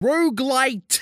Roguelite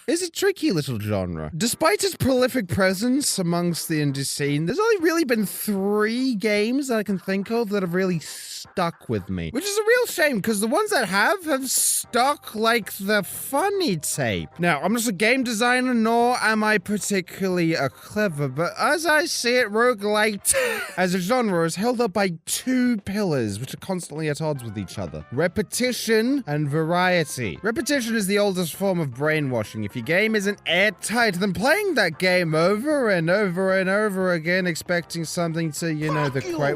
is a tricky little genre. Despite its prolific presence amongst the indie scene, there's only really been 3 games that I can think of that have really stuck with me. Which is a real shame, because the ones that have stuck like the funny tape. Now, I'm just a game designer, nor am I particularly clever, but as I see it, roguelite as a genre is held up by 2 pillars, which are constantly at odds with each other. Repetition and variety. Repetition is the oldest form of brainwashing. If your game isn't airtight, then playing that game over and over and over again, expecting something to,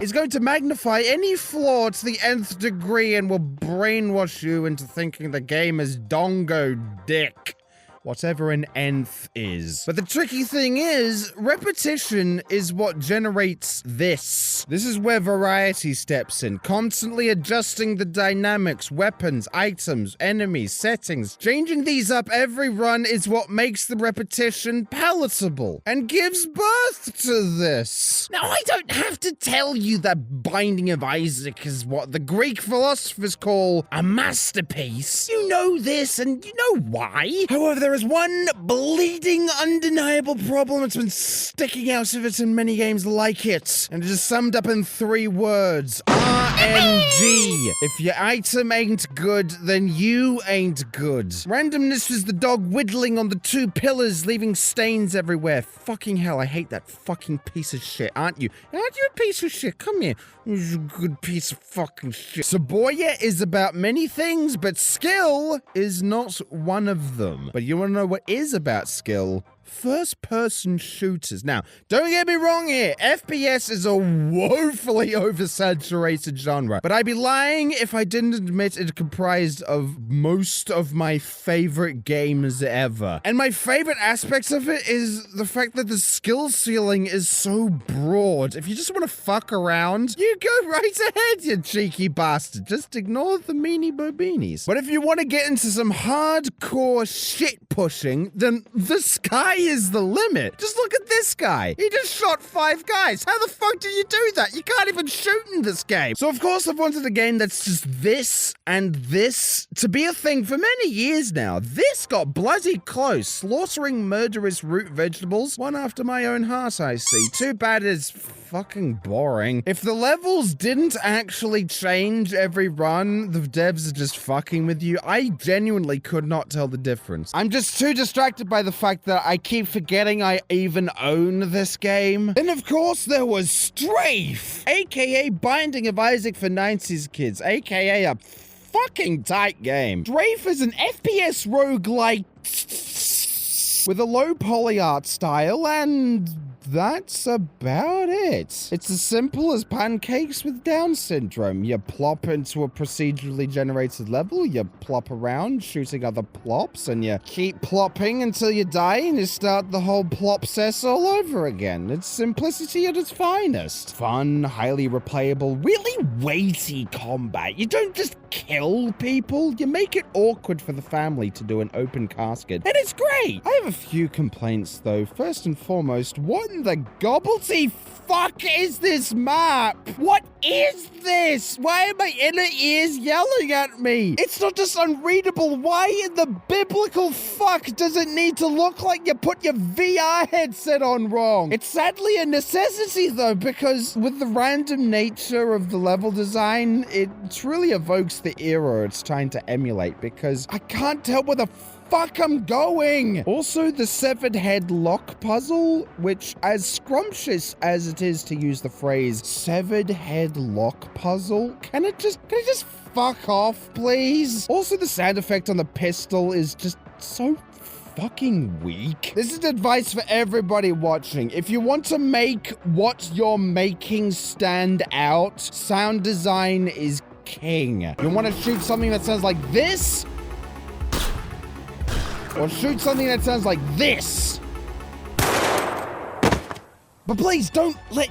is going to magnify any flaw to the nth degree and will brainwash you into thinking the game is dongo dick. Whatever an nth is. But the tricky thing is, repetition is what generates this. This is where variety steps in, constantly adjusting the dynamics, weapons, items, enemies, settings. Changing these up every run is what makes the repetition palatable and gives birth to this. Now, I don't have to tell you that Binding of Isaac is what the Greek philosophers call a masterpiece. You know this, and you know why. However, there is one bleeding, undeniable problem that's been sticking out of it in many games like it, and it is summed up in 3 words. RNG. If your item ain't good, then you ain't good. Randomness is the dog whittling on the 2 pillars, leaving stains everywhere. Fucking hell, I hate that fucking piece of shit, aren't you? Aren't you a piece of shit? Come here. You good piece of fucking shit. Saboya is about many things, but skill is not one of them. But you wanna know what is about skill? First-person shooters. Now, don't get me wrong here. FPS is a woefully oversaturated genre, but I'd be lying if I didn't admit it comprised of most of my favorite games ever. And my favorite aspects of it is the fact that the skill ceiling is so broad. If you just want to fuck around, you go right ahead, you cheeky bastard. Just ignore the meanie bobinis. But if you want to get into some hardcore shit pushing, then the sky is the limit. Just look at this guy. He just shot 5 guys. How the fuck do you do that? You can't even shoot in this game. So of course I've wanted a game that's just this and this to be a thing for many years now. This got bloody close, slaughtering murderous root vegetables, one after my own heart, I see. Too bad it's fucking boring. If the levels didn't actually change every run, the devs are just fucking with you. I genuinely could not tell the difference. I'm just too distracted by the fact that I keep forgetting I even own this game. Then of course there was Strafe, aka Binding of Isaac for 90s kids, aka a fucking tight game. Strafe is an FPS roguelike with a low poly art style, and that's about it. It's as simple as pancakes with Down syndrome. You plop into a procedurally generated level, you plop around shooting other plops, and you keep plopping until you die, and you start the whole plop-cess all over again. It's simplicity at its finest. Fun, highly replayable, really weighty combat. You don't just kill people, you make it awkward for the family to do an open casket, and it's great. I have a few complaints though. First and foremost, what in the gobbledy fuck is this map? What is this? Why are my inner ears yelling at me? It's not just unreadable. Why in the biblical fuck does it need to look like you put your VR headset on wrong? It's sadly a necessity though, because with the random nature of the level design, it truly evokes the era it's trying to emulate, because I can't tell where the fuck I'm going. Also, the severed head lock puzzle, which, as scrumptious as it is to use the phrase severed head lock puzzle, can it just fuck off, please? Also, the sound effect on the pistol is just so fucking weak. This is advice for everybody watching. If you want to make what you're making stand out, sound design is king. You want to shoot something that sounds like this? Or shoot something that sounds like this. But please don't let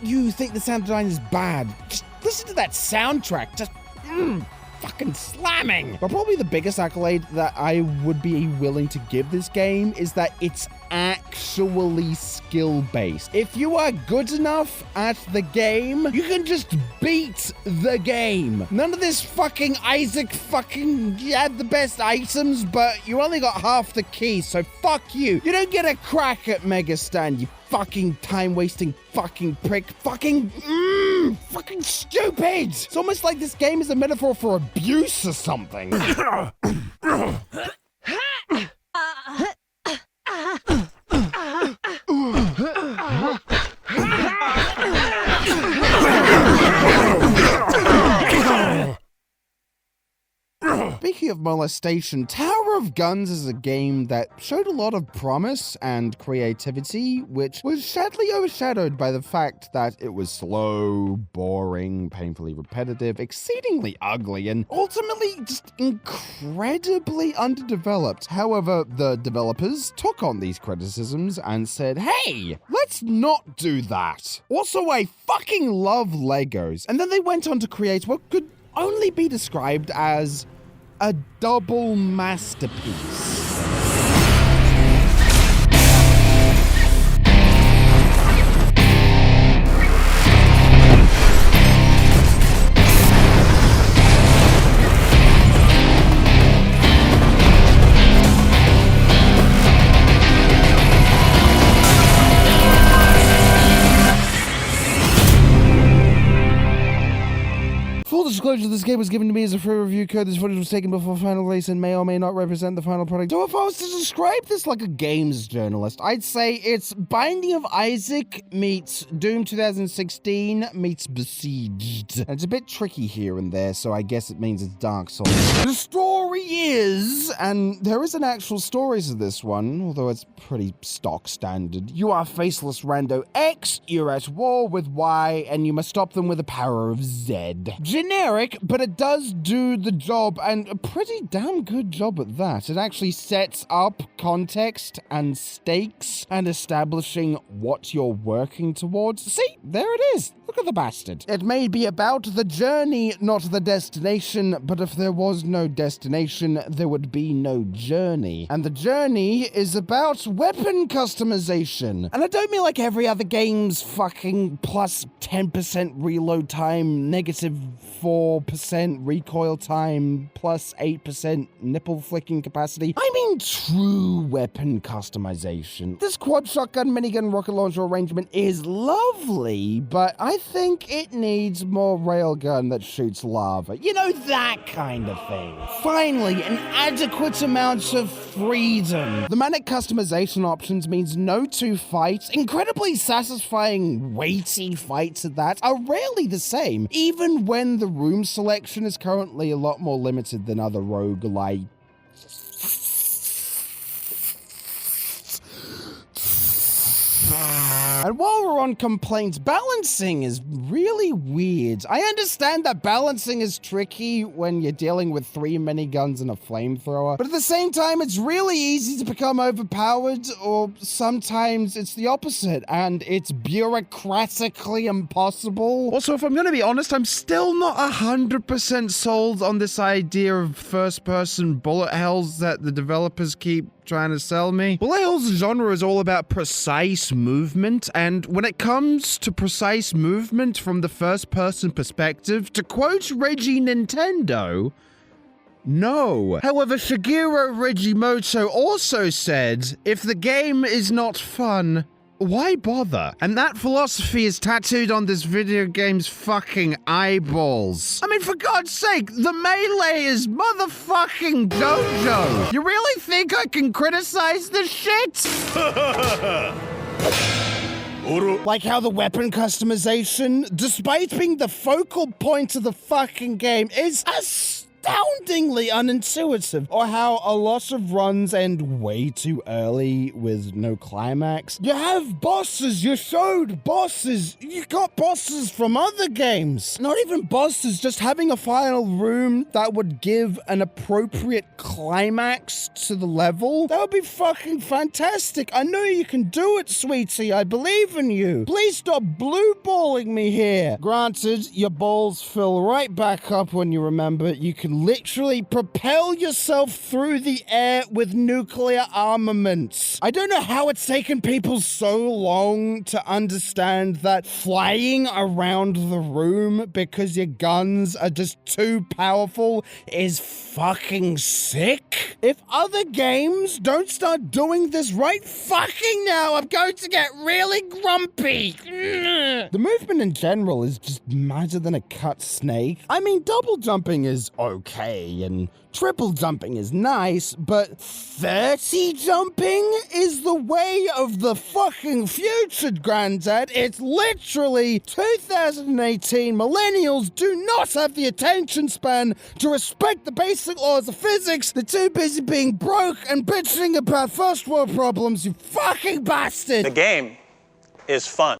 you think the sound design is bad. Just listen to that soundtrack. Just fucking slamming. But probably the biggest accolade that I would be willing to give this game is that it's actually actually skill-based. If you are good enough at the game, you can just beat the game. None of this fucking Isaac fucking had the best items, but you only got half the key, so fuck you. You don't get a crack at Mega Stand, you fucking time-wasting fucking prick. Fucking stupid. It's almost like this game is a metaphor for abuse or something. Speaking of molestation, Tower of Guns is a game that showed a lot of promise and creativity, which was sadly overshadowed by the fact that it was slow, boring, painfully repetitive, exceedingly ugly, and ultimately just incredibly underdeveloped. However, the developers took on these criticisms and said, hey, let's not do that. Also, I fucking love Legos. And then they went on to create what could only be described as a double masterpiece. Full disclosure, this game was given to me as a free review code. This footage was taken before final release and may or may not represent the final product. So if I was to describe this like a games journalist, I'd say it's Binding of Isaac meets Doom 2016 meets Besieged. And it's a bit tricky here and there, so I guess it means it's Dark Souls. The story is, and there is an actual story to this one, although it's pretty stock standard. You are faceless rando X, you're at war with Y, and you must stop them with the power of Z. Generic, but it does do the job, and a pretty damn good job at that. It actually sets up context and stakes and establishing what you're working towards. See, there it is. Look at the bastard. It may be about the journey, not the destination, but if there was no destination, there would be no journey. And the journey is about weapon customization. And I don't mean like every other game's fucking plus 10% reload time, negative 4% recoil time, plus 8% nipple flicking capacity. I mean true weapon customization. This quad shotgun, minigun, rocket launcher arrangement is lovely, but I think it needs more railgun that shoots lava. You know, that kind of thing. Finally, an adequate amount of freedom. The manic customization options means no two fights, incredibly satisfying, weighty fights at that, are rarely the same, even when the room selection is currently a lot more limited than other roguelike. And while we're on complaints, balancing is really weird. I understand that balancing is tricky when you're dealing with 3 miniguns and a flamethrower, but at the same time, it's really easy to become overpowered, or sometimes it's the opposite, and it's bureaucratically impossible. Also, if I'm gonna be honest, I'm still not 100% sold on this idea of first-person bullet hells that the developers keep trying to sell me. Bullet hell's genre is all about precise movement, and when it comes to precise movement from the first-person perspective, to quote Reggie Nintendo, no. However, Shigeru Regimoto also said, if the game is not fun, why bother? And that philosophy is tattooed on this video game's fucking eyeballs. I mean, for God's sake, the melee is motherfucking JoJo. You really think I can criticize this shit? Like how the weapon customization, despite being the focal point of the fucking game, is astoundingly unintuitive, or how a lot of runs end way too early with no climax. You have bosses, you showed bosses, you got bosses from other games. Not even bosses, just having a final room that would give an appropriate climax to the level. That would be fucking fantastic. I know you can do it, sweetie. I believe in you. Please stop blue balling me here. Granted, your balls fill right back up when you remember you can literally propel yourself through the air with nuclear armaments. I don't know how it's taken people so long to understand that flying around the room because your guns are just too powerful is fucking sick. If other games don't start doing this right fucking now, I'm going to get really grumpy. The movement in general is just madder than a cut snake. I mean, double jumping is okay, and triple jumping is nice, but 30 jumping is the way of the fucking future, Granddad. It's literally 2018. Millennials do not have the attention span to respect the basic laws of physics. They're too busy being broke and bitching about first world problems, you fucking bastard! The game is fun.